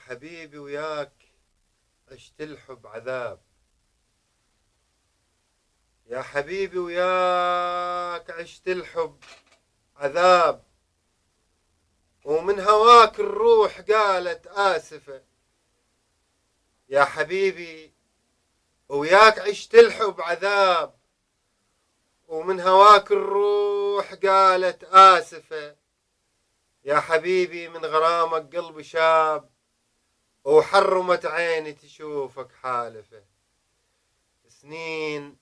حبيبي وياك عشت الحب عذاب. يا حبيبي وياك عشت الحب عذاب، ومن هواك الروح قالت آسفة. يا حبيبي وياك عشت الحب عذاب، ومن هواك الروح قالت آسفة. يا حبيبي من غرامك قلبي شاب، وحرمت عيني تشوفك حالفة. سنين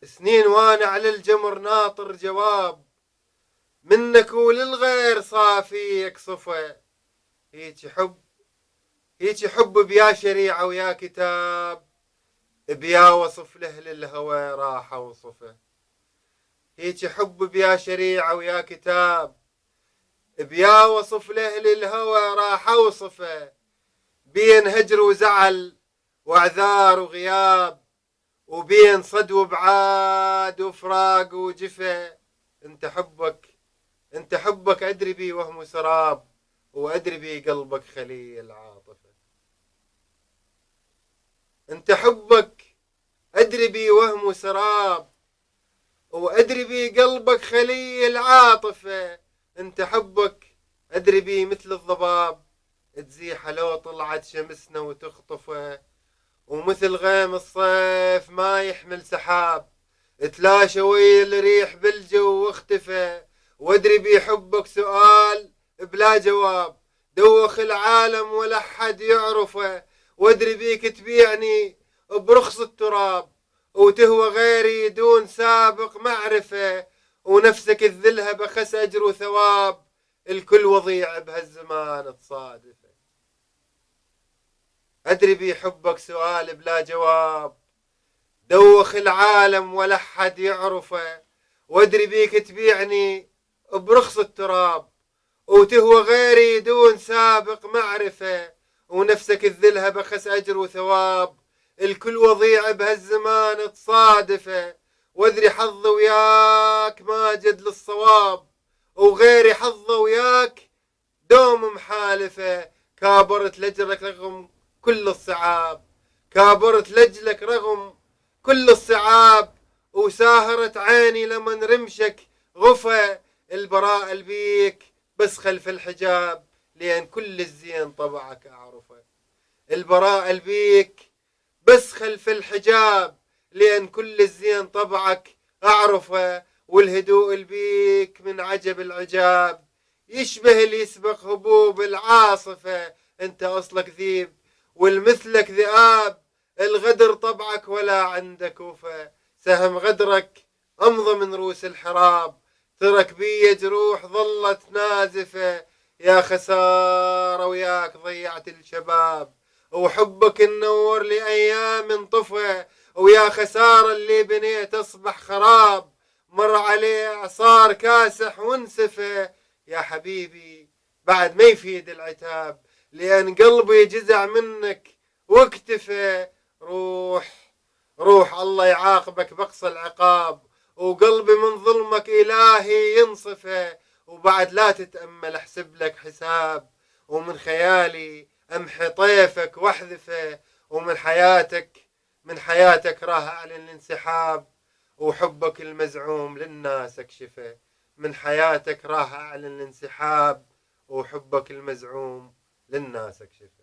سنين وانا على الجمر ناطر جواب منك، وللغير صافيك صفا. هيك حب بيا شريعة ويا كتاب، بيا وصف لأهل الهوى راحة وصفه. هيك حب بيا شريعة ويا كتاب، بيا وصف لأهل الهوى راحة وصفه. بين هجر وزعل واعذار وغياب، وبين صد وبعاد وفراق وجفا. انت حبك ادري بي وهم سراب، وادري بي قلبك خليل عاطفه. انت حبك ادري بي وهم سراب، وادري بي قلبك خليل عاطفه. انت حبك ادري بي مثل الضباب، تزيحه لو طلعت شمسنا وتخطفه. ومثل غيم الصيف ما يحمل سحاب، تلاشى ويا الريح بالجو واختفى. وادري بيحبك سؤال بلا جواب، دوخ العالم ولا حد يعرفه. وادري بيك تبيعني برخص التراب، وتهوى غيري دون سابق معرفة. ونفسك تذلها بخس أجر وثواب، الكل وضيع بهالزمان تصادفه. أدري بيحبك سؤال بلا جواب، دوخ العالم ولا حد يعرفه. وادري بيك تبيعني برخص التراب، وتهوى غيري دون سابق معرفة. ونفسك تذلها بخس أجر وثواب، الكل وضيع بهالزمان تصادفه. وادري حظ وياك ماجد للصواب، وغيري حظ وياك دوم محالفه. كابرت لجلك رغم كل الصعاب، كابرت لجلك رغم كل الصعاب. وساهرت عيني لمن رمشك غفى. البراء البيك بس خلف الحجاب، لأن كل الزين طبعك أعرفه. البراء البيك بس خلف الحجاب، لأن كل الزين طبعك أعرفه. والهدوء البيك من عجب العجاب، يشبه اللي يسبق هبوب العاصفة. انت أصلك ذيب والمثلك ذئاب، الغدر طبعك ولا عندك وفا. سهم غدرك أمضى من روس الحراب، ترك بي جروح ظلت نازفة. يا خسارة وياك ضيعت الشباب، وحبك النور لأيام طفى. ويا خسارة اللي بنيت أصبح خراب، مر عليه صار كاسح وانسفى. يا حبيبي بعد ما يفيد العتاب، لأن قلبي جزع منك واكتفى. روح الله يعاقبك بقصى العقاب، وقلبي من ظلمك إلهي ينصفه. وبعد لا تتأمل احسب لك حساب، ومن خيالي امحي طيفك واحذفه. ومن حياتك راه اعلن الانسحاب، وحبك المزعوم للناس اكشفه. من حياتك راه اعلن الانسحاب، وحبك المزعوم للناس اكشفه.